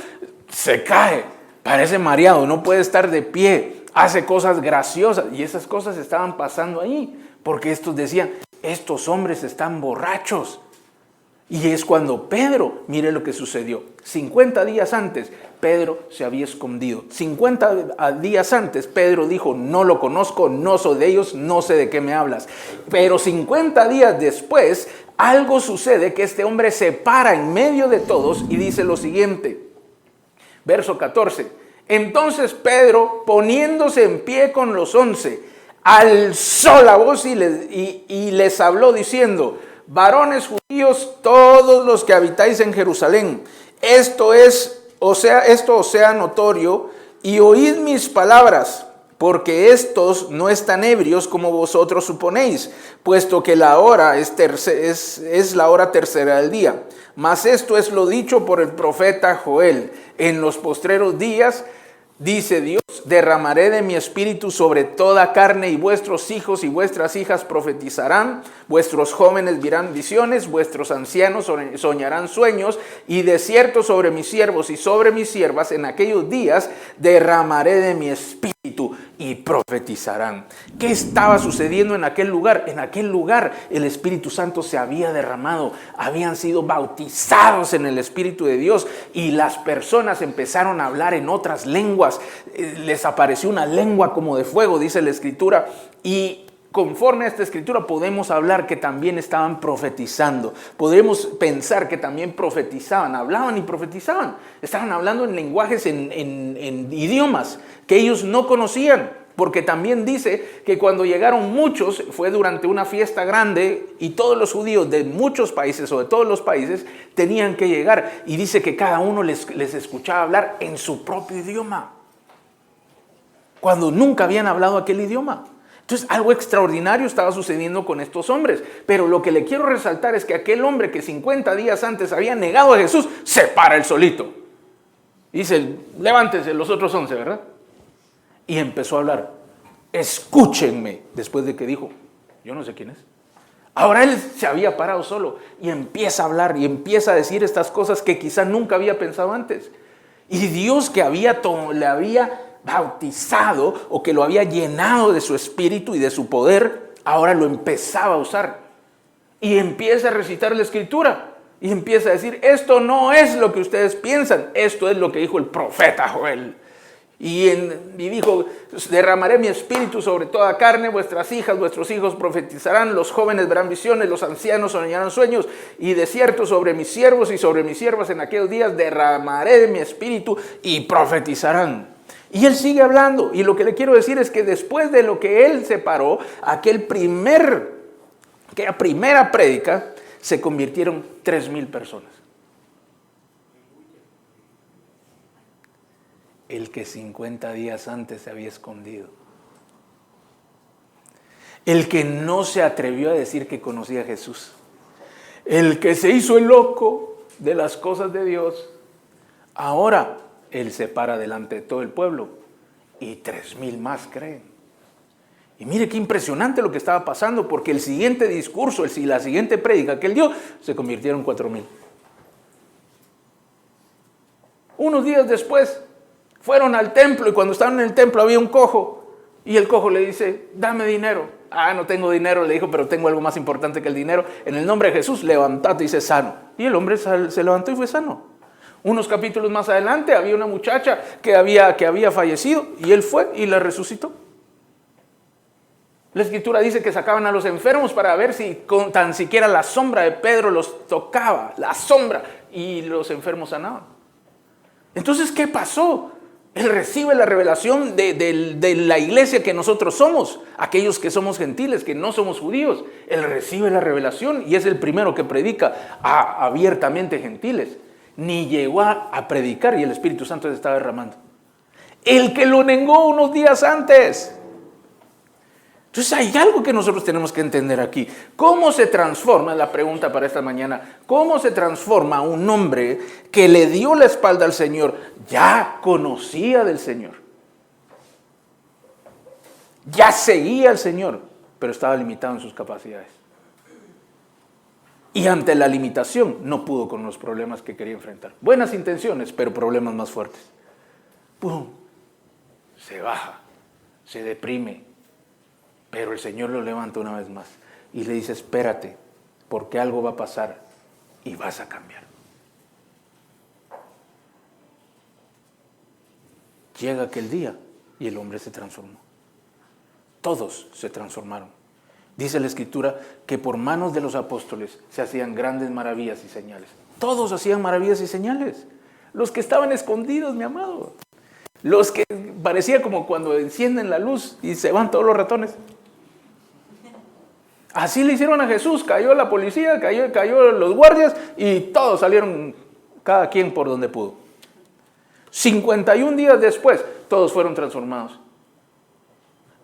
Speaker 1: se cae, parece mareado, no puede estar de pie, hace cosas graciosas, y esas cosas estaban pasando ahí, porque estos decían, estos hombres están borrachos. Y es cuando Pedro, mire lo que sucedió, 50 días antes, Pedro se había escondido. 50 días antes, Pedro dijo, no lo conozco, no soy de ellos, no sé de qué me hablas. Pero 50 días después, algo sucede que este hombre se para en medio de todos y dice lo siguiente, verso 14. Entonces Pedro, poniéndose en pie con los 11, alzó la voz y les habló diciendo, varones judíos, todos los que habitáis en Jerusalén, esto os sea notorio, y oíd mis palabras, porque estos no están ebrios como vosotros suponéis, puesto que la hora es la hora tercera del día. Mas esto es lo dicho por el profeta Joel. En los postreros días, dice Dios, derramaré de mi espíritu sobre toda carne y vuestros hijos y vuestras hijas profetizarán, vuestros jóvenes verán visiones, vuestros ancianos soñarán sueños, y de cierto sobre mis siervos y sobre mis siervas en aquellos días derramaré de mi espíritu y profetizarán. ¿Qué estaba sucediendo en aquel lugar? En aquel lugar el Espíritu Santo se había derramado, habían sido bautizados en el Espíritu de Dios y las personas empezaron a hablar en otras lenguas. Les apareció una lengua como de fuego, dice la Escritura, y conforme a esta Escritura podemos hablar que también estaban profetizando. Podemos pensar que también profetizaban, hablaban y profetizaban. Estaban hablando en lenguajes, en idiomas que ellos no conocían. Porque también dice que cuando llegaron muchos, fue durante una fiesta grande y todos los judíos de muchos países o de todos los países tenían que llegar. Y dice que cada uno les escuchaba hablar en su propio idioma, cuando nunca habían hablado aquel idioma. Entonces algo extraordinario estaba sucediendo con estos hombres. Pero lo que le quiero resaltar es que aquel hombre que 50 días antes había negado a Jesús, se para él solito. Dice, levántense los otros 11, ¿verdad? Y empezó a hablar. Escúchenme. Después de que dijo, yo no sé quién es. Ahora él se había parado solo y empieza a hablar y empieza a decir estas cosas que quizá nunca había pensado antes. Y Dios que le había bautizado o que lo había llenado de su espíritu y de su poder, ahora lo empezaba a usar. Y empieza a recitar la Escritura. Y empieza a decir, esto no es lo que ustedes piensan, esto es lo que dijo el profeta Joel. Y dijo, derramaré mi espíritu sobre toda carne, vuestras hijas, vuestros hijos profetizarán, los jóvenes verán visiones, los ancianos soñarán sueños, y de cierto sobre mis siervos y sobre mis siervas en aquellos días derramaré de mi espíritu y profetizarán. Y él sigue hablando, y lo que le quiero decir es que después de lo que él se paró, aquella primera prédica, se convirtieron 3,000 personas. El que 50 días antes se había escondido. El que no se atrevió a decir que conocía a Jesús. El que se hizo el loco de las cosas de Dios. Ahora él se para delante de todo el pueblo y 3,000 más creen. Y mire qué impresionante lo que estaba pasando, porque el siguiente discurso, la siguiente prédica que él dio, se convirtieron 4,000. Unos días después, fueron al templo y cuando estaban en el templo había un cojo y el cojo le dice, dame dinero. Ah, no tengo dinero, le dijo, pero tengo algo más importante que el dinero. En el nombre de Jesús, levantate y sé sano. Y el hombre se levantó y fue sano. Unos capítulos más adelante había una muchacha que había fallecido y él fue y la resucitó. La Escritura dice que sacaban a los enfermos para ver si con tan siquiera la sombra de Pedro los tocaba, la sombra, y los enfermos sanaban. Entonces, ¿qué pasó? Él recibe la revelación de la iglesia que nosotros somos, aquellos que somos gentiles, que no somos judíos. Él recibe la revelación y es el primero que predica abiertamente gentiles. Ni llegó a predicar y el Espíritu Santo se estaba derramando. El que lo negó unos días antes. Entonces hay algo que nosotros tenemos que entender aquí. ¿Cómo se transforma, la pregunta para esta mañana, cómo se transforma un hombre que le dio la espalda al Señor, ya conocía del Señor, ya seguía al Señor, pero estaba limitado en sus capacidades? Y ante la limitación no pudo con los problemas que quería enfrentar. Buenas intenciones, pero problemas más fuertes. ¡Pum! Se baja, se deprime. Pero el Señor lo levanta una vez más y le dice, espérate, porque algo va a pasar y vas a cambiar. Llega aquel día y el hombre se transformó. Todos se transformaron. Dice la Escritura que por manos de los apóstoles se hacían grandes maravillas y señales. Todos hacían maravillas y señales. Los que estaban escondidos, mi amado. Los que parecía como cuando encienden la luz y se van todos los ratones. Así le hicieron a Jesús, cayó la policía, cayó los guardias y todos salieron, cada quien por donde pudo. 51 días después, todos fueron transformados.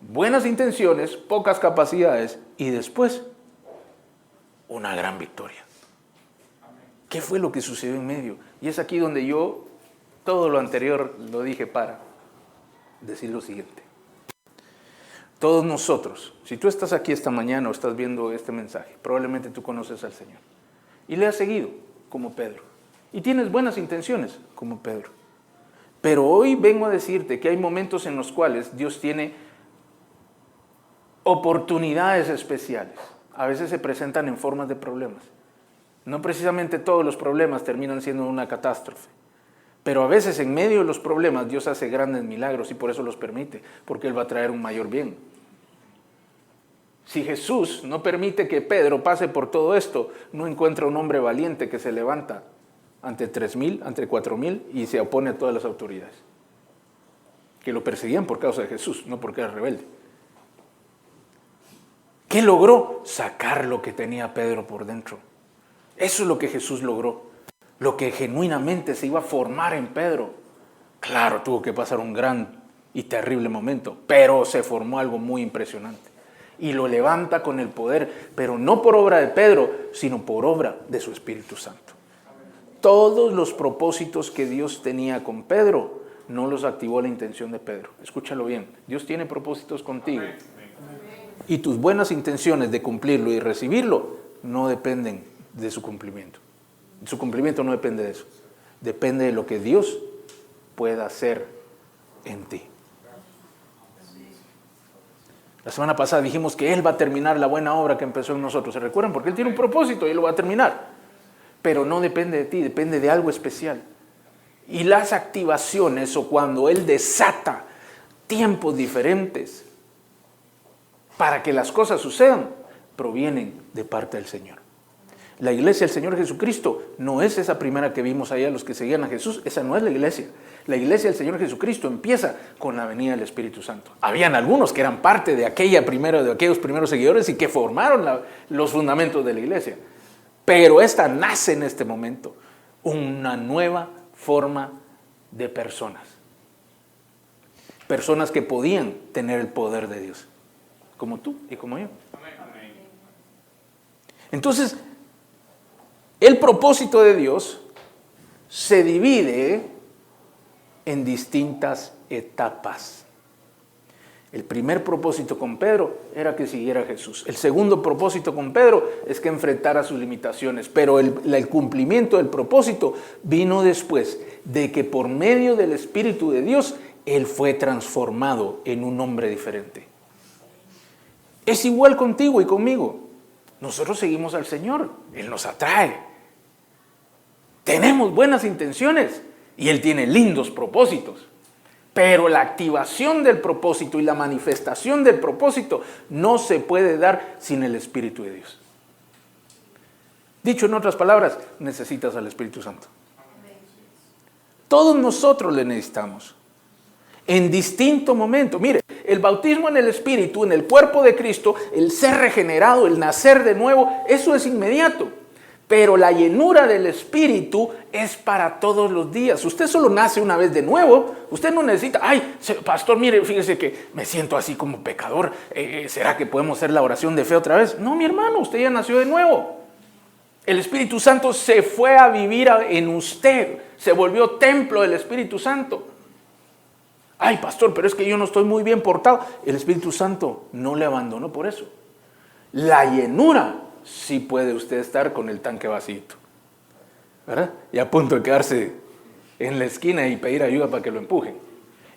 Speaker 1: Buenas intenciones, pocas capacidades y después una gran victoria. ¿Qué fue lo que sucedió en medio? Y es aquí donde yo, todo lo anterior lo dije para decir lo siguiente. Todos nosotros, si tú estás aquí esta mañana o estás viendo este mensaje, probablemente tú conoces al Señor y le has seguido como Pedro y tienes buenas intenciones como Pedro. Pero hoy vengo a decirte que hay momentos en los cuales Dios tiene oportunidades especiales. A veces se presentan en formas de problemas. No precisamente todos los problemas terminan siendo una catástrofe. Pero a veces en medio de los problemas Dios hace grandes milagros y por eso los permite, porque Él va a traer un mayor bien. Si Jesús no permite que Pedro pase por todo esto, no encuentra un hombre valiente que se levanta ante 3,000, ante 4,000 y se opone a todas las autoridades. Que lo perseguían por causa de Jesús, no porque era rebelde. ¿Qué logró? Sacar lo que tenía Pedro por dentro. Eso es lo que Jesús logró. Lo que genuinamente se iba a formar en Pedro. Claro, tuvo que pasar un gran y terrible momento, pero se formó algo muy impresionante. Y lo levanta con el poder, pero no por obra de Pedro, sino por obra de su Espíritu Santo. Todos los propósitos que Dios tenía con Pedro, no los activó la intención de Pedro. Escúchalo bien, Dios tiene propósitos contigo. Y tus buenas intenciones de cumplirlo y recibirlo no dependen de su cumplimiento. Su cumplimiento no depende de eso. Depende de lo que Dios pueda hacer en ti. La semana pasada dijimos que Él va a terminar la buena obra que empezó en nosotros. ¿Se recuerdan? Porque Él tiene un propósito y Él lo va a terminar. Pero no depende de ti, depende de algo especial. Y las activaciones o cuando Él desata tiempos diferentes para que las cosas sucedan, provienen de parte del Señor. La iglesia del Señor Jesucristo no es esa primera que vimos allá, los que seguían a Jesús. Esa no es la iglesia. La iglesia del Señor Jesucristo empieza con la venida del Espíritu Santo. Habían algunos que eran parte de aquellos primeros seguidores y que formaron los fundamentos de la iglesia. Pero esta nace en este momento, una nueva forma de personas. Personas que podían tener el poder de Dios, como tú y como yo. Entonces, el propósito de Dios se divide en distintas etapas. El primer propósito con Pedro era que siguiera a Jesús. El segundo propósito con Pedro es que enfrentara sus limitaciones. Pero el cumplimiento del propósito vino después de que por medio del Espíritu de Dios, él fue transformado en un hombre diferente. Es igual contigo y conmigo. Nosotros seguimos al Señor. Él nos atrae. Tenemos buenas intenciones y Él tiene lindos propósitos. Pero la activación del propósito y la manifestación del propósito no se puede dar sin el Espíritu de Dios. Dicho en otras palabras, necesitas al Espíritu Santo. Todos nosotros le necesitamos. En distinto momento. Mire, el bautismo en el Espíritu, en el cuerpo de Cristo, el ser regenerado, el nacer de nuevo, eso es inmediato. Pero la llenura del Espíritu es para todos los días. Usted solo nace una vez de nuevo. Usted no necesita, ay, pastor, mire, fíjese que me siento así como pecador. ¿Será que podemos hacer la oración de fe otra vez? No, mi hermano, usted ya nació de nuevo. El Espíritu Santo se fue a vivir en usted. Se volvió templo del Espíritu Santo. Ay, pastor, pero es que yo no estoy muy bien portado. El Espíritu Santo no le abandonó por eso. La llenura sí puede usted estar con el tanque vacío, ¿verdad? Y a punto de quedarse en la esquina y pedir ayuda para que lo empujen.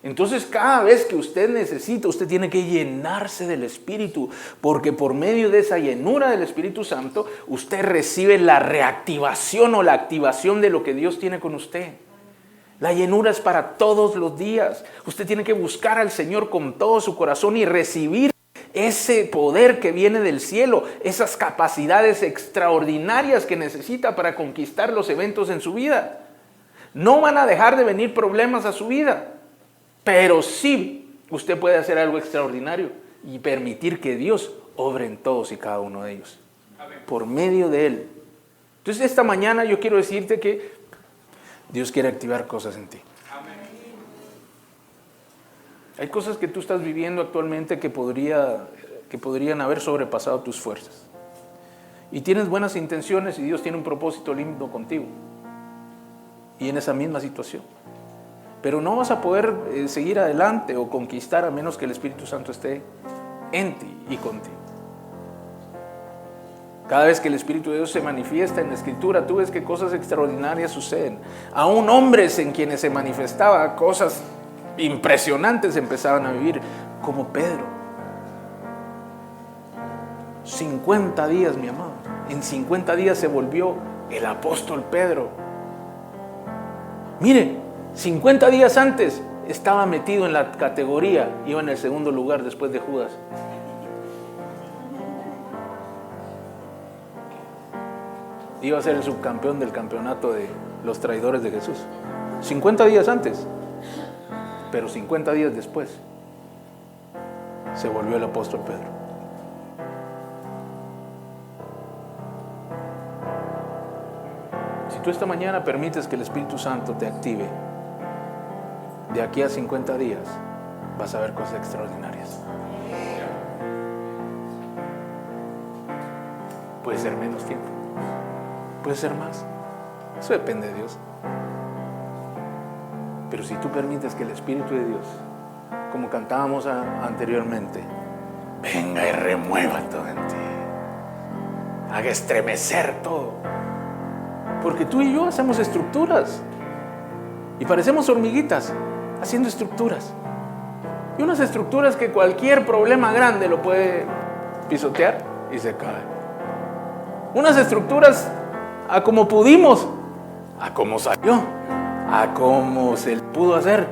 Speaker 1: Entonces, cada vez que usted necesita, usted tiene que llenarse del Espíritu, porque por medio de esa llenura del Espíritu Santo, usted recibe la reactivación o la activación de lo que Dios tiene con usted. La llenura es para todos los días. Usted tiene que buscar al Señor con todo su corazón y recibir ese poder que viene del cielo, esas capacidades extraordinarias que necesita para conquistar los eventos en su vida. No van a dejar de venir problemas a su vida, pero sí usted puede hacer algo extraordinario y permitir que Dios obre en todos y cada uno de ellos, por medio de Él. Entonces esta mañana yo quiero decirte que Dios quiere activar cosas en ti. Hay cosas que tú estás viviendo actualmente que podrían haber sobrepasado tus fuerzas. Y tienes buenas intenciones y Dios tiene un propósito lindo contigo. Y en esa misma situación. Pero no vas a poder seguir adelante o conquistar a menos que el Espíritu Santo esté en ti y contigo. Cada vez que el Espíritu de Dios se manifiesta en la Escritura, tú ves que cosas extraordinarias suceden. Aún hombres en quienes se manifestaba cosas impresionantes empezaban a vivir, como Pedro. 50 días, mi amado. En 50 días se volvió el apóstol Pedro. Mire, 50 días antes estaba metido en la categoría, iba en el segundo lugar después de Judas. Iba a ser el subcampeón del campeonato de los traidores de Jesús. 50 días antes, pero 50 días después se volvió el apóstol Pedro. Si tú esta mañana permites que el Espíritu Santo te active, de aquí a 50 días vas a ver cosas extraordinarias. Puede ser menos tiempo, puede ser más, eso depende de Dios. Pero si tú permites que el Espíritu de Dios, como cantábamos anteriormente, venga y remueva todo en ti, haga estremecer todo. Porque tú y yo hacemos estructuras y parecemos hormiguitas haciendo estructuras. Y unas estructuras que cualquier problema grande lo puede pisotear y se cae. Unas estructuras a como pudimos, a como salió, a como se pudo hacer,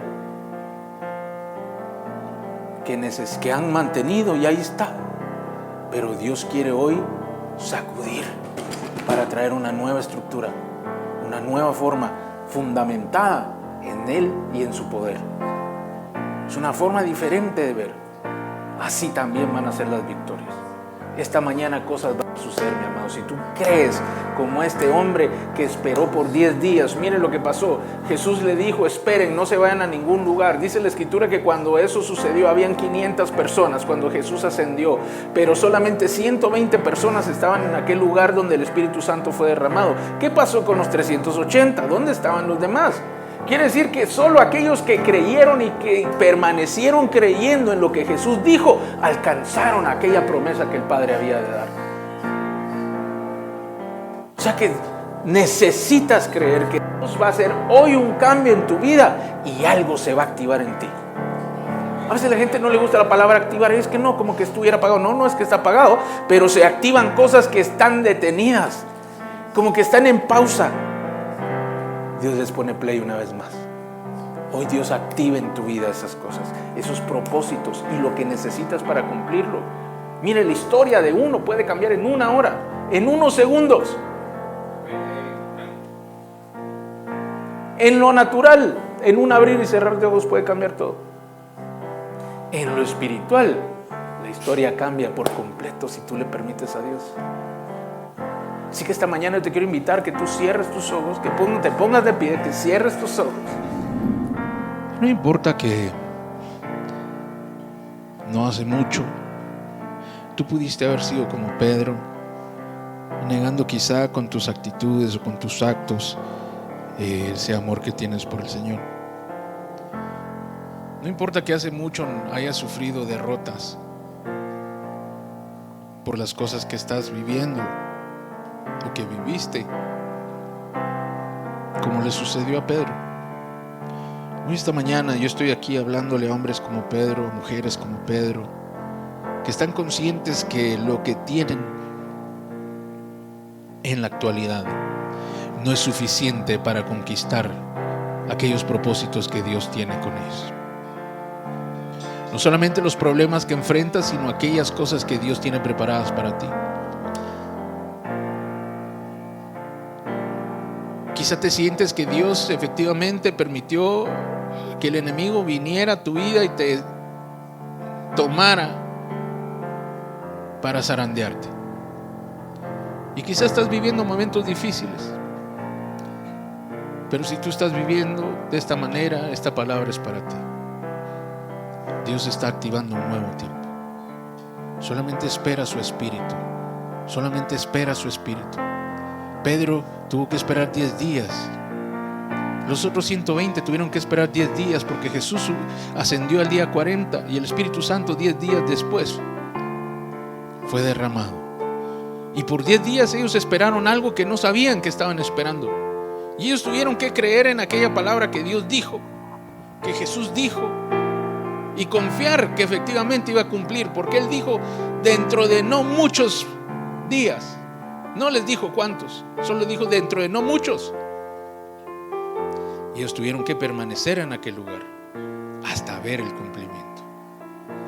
Speaker 1: que han mantenido y ahí está. Pero Dios quiere hoy sacudir para traer una nueva estructura, una nueva forma fundamentada en Él y en su poder. Es una forma diferente de ver. Así también van a ser las victorias. Esta mañana cosas van a suceder, mi amado. Si tú crees como este hombre que esperó por 10 días, miren lo que pasó. Jesús le dijo, esperen, no se vayan a ningún lugar. Dice la Escritura que cuando eso sucedió, habían 500 personas cuando Jesús ascendió, pero solamente 120 personas estaban en aquel lugar donde el Espíritu Santo fue derramado. ¿Qué pasó con los 380? ¿Dónde estaban los demás? Quiere decir que solo aquellos que creyeron y que permanecieron creyendo en lo que Jesús dijo, alcanzaron aquella promesa que el Padre había de dar. O sea que necesitas creer que Dios va a hacer hoy un cambio en tu vida y algo se va a activar en ti. A veces a la gente no le gusta la palabra activar, es que no, como que estuviera apagado. No, no es que está apagado, pero se activan cosas que están detenidas, como que están en pausa. Dios les pone play una vez más. Hoy Dios activa en tu vida esas cosas, esos propósitos y lo que necesitas para cumplirlo. Mire, la historia de uno puede cambiar en una hora, en unos segundos. En lo natural, en un abrir y cerrar de ojos puede cambiar todo. En lo espiritual, la historia cambia por completo si tú le permites a Dios. Así que esta mañana yo te quiero invitar que tú cierres tus ojos, que te pongas de pie, que cierres tus ojos.
Speaker 2: No importa que no hace mucho tú pudiste haber sido como Pedro, negando quizá con tus actitudes o con tus actos ese amor que tienes por el Señor. No importa que hace mucho hayas sufrido derrotas por las cosas que estás viviendo o que viviste, como le sucedió a Pedro. Hoy esta mañana yo estoy aquí hablándole a hombres como Pedro, mujeres como Pedro, que están conscientes que lo que tienen en la actualidad no es suficiente para conquistar aquellos propósitos que Dios tiene con ellos. No solamente los problemas que enfrentas, sino aquellas cosas que Dios tiene preparadas para ti. Quizá te sientes que Dios efectivamente permitió que el enemigo viniera a tu vida y te tomara para zarandearte. Y quizá estás viviendo momentos difíciles. Pero si tú estás viviendo de esta manera, esta palabra es para ti. Dios está activando un nuevo tiempo. Solamente espera su espíritu Solamente espera su Espíritu. Pedro tuvo que esperar 10 días. Los otros 120 tuvieron que esperar 10 días porque Jesús ascendió al día 40 y el Espíritu Santo 10 días después fue derramado. Y por 10 días ellos esperaron algo que no sabían que estaban esperando. Y ellos tuvieron que creer en aquella palabra que Dios dijo, que Jesús dijo, y confiar que efectivamente iba a cumplir, porque Él dijo dentro de no muchos días. No les dijo cuántos, solo dijo dentro de no muchos. Y ellos tuvieron que permanecer en aquel lugar hasta ver el cumplimiento.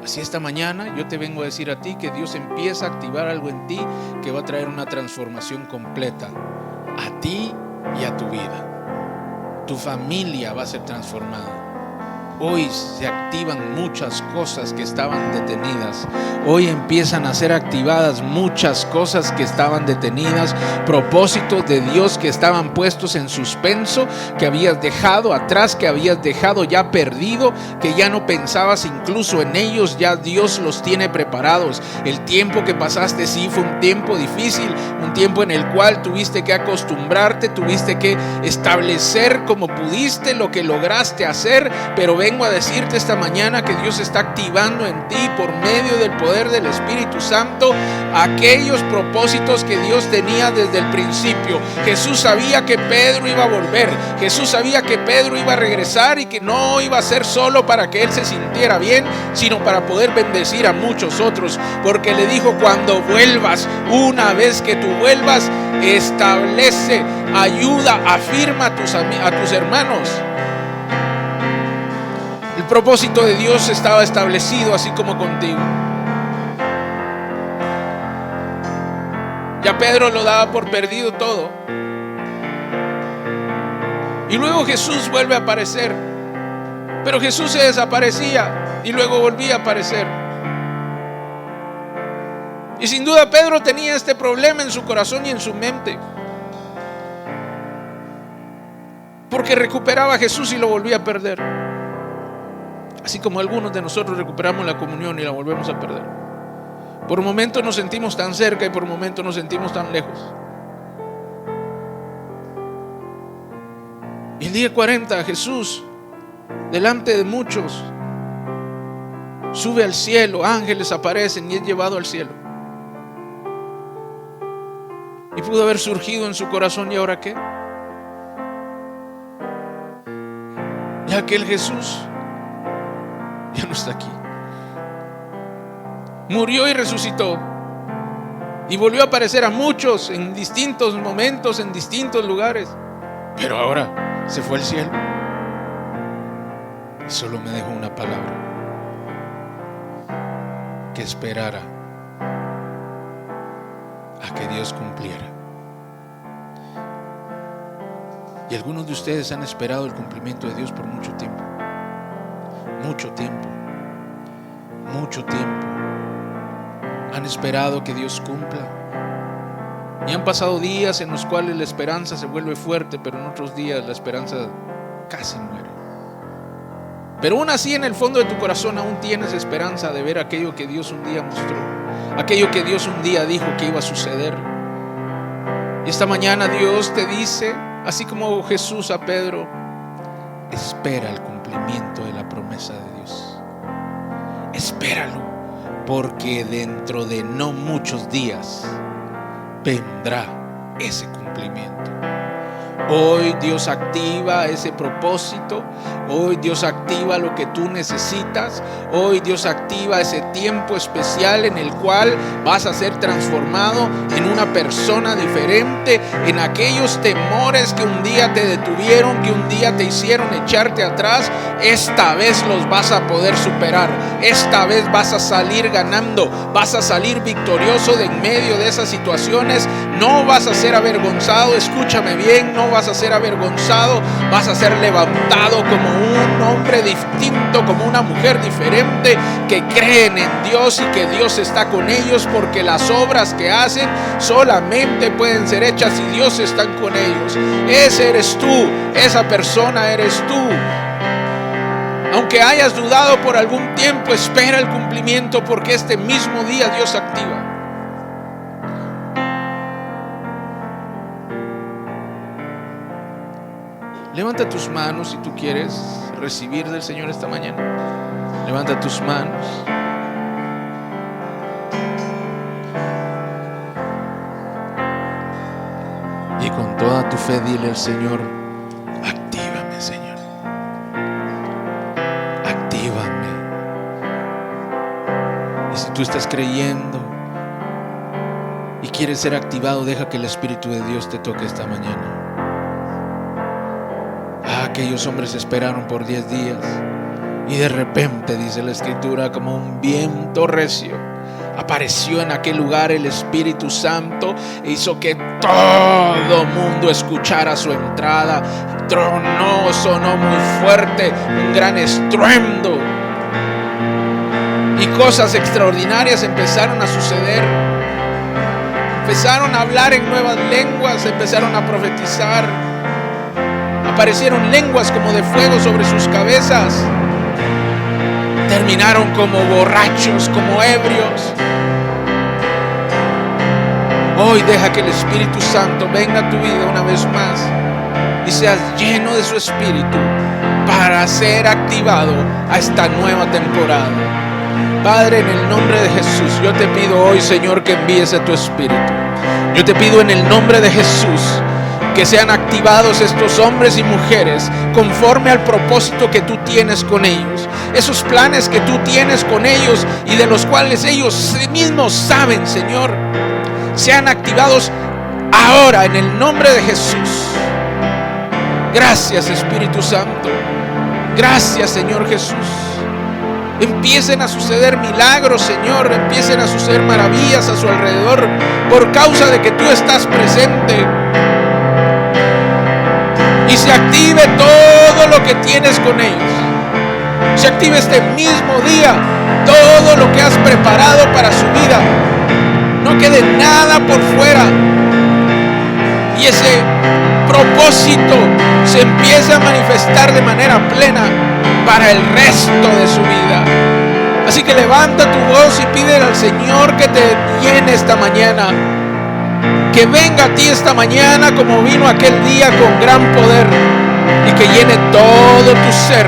Speaker 2: Así esta mañana yo te vengo a decir a ti que Dios empieza a activar algo en ti que va a traer una transformación completa a ti y a tu vida. Tu familia va a ser transformada. Hoy se activan muchas cosas que estaban detenidas. Hoy empiezan a ser activadas muchas cosas que estaban detenidas. Propósitos de Dios que estaban puestos en suspenso, que habías dejado atrás, que habías dejado ya perdido, que ya no pensabas incluso en ellos. Ya Dios los tiene preparados. El tiempo que pasaste sí fue un tiempo difícil, un tiempo en el cual tuviste que acostumbrarte, tuviste que establecer como pudiste lo que lograste hacer, pero vengo a decirte esta mañana que Dios está activando en ti por medio del poder del Espíritu Santo aquellos propósitos que Dios tenía desde el principio. Jesús sabía que Pedro iba a volver. Jesús sabía que Pedro iba a regresar y que no iba a ser solo para que él se sintiera bien, sino para poder bendecir a muchos otros, porque le dijo: cuando vuelvas, una vez que tú vuelvas, establece, ayuda, afirma a tus hermanos. El propósito de Dios estaba establecido, así como contigo. Ya Pedro lo daba por perdido todo. Y luego Jesús vuelve a aparecer. Pero Jesús se desaparecía y luego volvía a aparecer. Y sin duda Pedro tenía este problema en su corazón y en su mente, porque recuperaba a Jesús y lo volvía a perder. Así como algunos de nosotros recuperamos la comunión y la volvemos a perder. Por momentos nos sentimos tan cerca y por momentos nos sentimos tan lejos. Y el día 40 Jesús, delante de muchos, sube al cielo, ángeles aparecen y es llevado al cielo. Y pudo haber surgido en su corazón: ¿y ahora qué? Y aquel Jesús ya no está aquí. Murió y resucitó y volvió a aparecer a muchos en distintos momentos, en distintos lugares, pero ahora se fue al cielo y solo me dejó una palabra: que esperara a que Dios cumpliera. Y algunos de ustedes han esperado el cumplimiento de Dios por mucho tiempo. Mucho tiempo. Mucho tiempo. Han esperado que Dios cumpla. Y han pasado días en los cuales la esperanza se vuelve fuerte, pero en otros días la esperanza casi muere. Pero aún así, en el fondo de tu corazón aún tienes esperanza de ver aquello que Dios un día mostró, aquello que Dios un día dijo que iba a suceder. Y esta mañana Dios te dice, así como Jesús a Pedro: espera el cumplimiento de la promesa de Dios. Espéralo, porque dentro de no muchos días vendrá ese cumplimiento. Hoy Dios activa ese propósito. Hoy Dios activa lo que tú necesitas. Hoy Dios activa ese tiempo especial en el cual vas a ser transformado en una persona diferente. En aquellos temores que un día te detuvieron, que un día te hicieron echarte atrás, esta vez los vas a poder superar. Esta vez vas a salir ganando. Vas a salir victorioso de en medio de esas situaciones. No vas a ser avergonzado. Escúchame bien, no vas a ser avergonzado. Vas a ser levantado como un hombre distinto, como una mujer diferente, que creen en Dios y que Dios está con ellos, porque las obras que hacen solamente pueden ser hechas si Dios está con ellos. Ese eres tú, esa persona eres tú. Aunque hayas dudado por algún tiempo, espera el cumplimiento, porque este mismo día Dios activa. Levanta tus manos si tú quieres recibir del Señor esta mañana. Levanta tus manos. Y con toda tu fe dile al Señor: actívame, Señor. Actívame. Y si tú estás creyendo y quieres ser activado, deja que el Espíritu de Dios te toque esta mañana. Aquellos hombres esperaron por 10 días y de repente, dice la Escritura, como un viento recio, apareció en aquel lugar el Espíritu Santo e hizo que todo mundo escuchara su entrada. Tronó, sonó muy fuerte, un gran estruendo, y cosas extraordinarias empezaron a suceder. Empezaron a hablar en nuevas lenguas, empezaron a profetizar. Aparecieron lenguas como de fuego sobre sus cabezas. Terminaron como borrachos, como ebrios. Hoy deja que el Espíritu Santo venga a tu vida una vez más y seas lleno de su Espíritu para ser activado a esta nueva temporada. Padre, en el nombre de Jesús, yo te pido hoy, Señor, que envíes a tu Espíritu. Yo te pido en el nombre de Jesús que sean activados estos hombres y mujeres conforme al propósito que tú tienes con ellos. Esos planes que tú tienes con ellos y de los cuales ellos mismos saben, Señor, sean activados ahora en el nombre de Jesús. Gracias, Espíritu Santo. Gracias, Señor Jesús. Empiecen a suceder milagros, Señor. Empiecen a suceder maravillas a su alrededor por causa de que tú estás presente. Y se active todo lo que tienes con ellos. Se active este mismo día todo lo que has preparado para su vida. No quede nada por fuera. Y ese propósito se empiece a manifestar de manera plena para el resto de su vida. Así que levanta tu voz y pídele al Señor que te llene esta mañana. Que venga a ti esta mañana como vino aquel día con gran poder y que llene todo tu ser,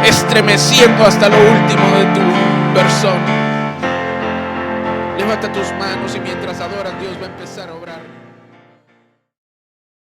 Speaker 2: estremeciendo hasta lo último de tu persona. Levanta tus manos y mientras adoras, Dios va a empezar a obrar.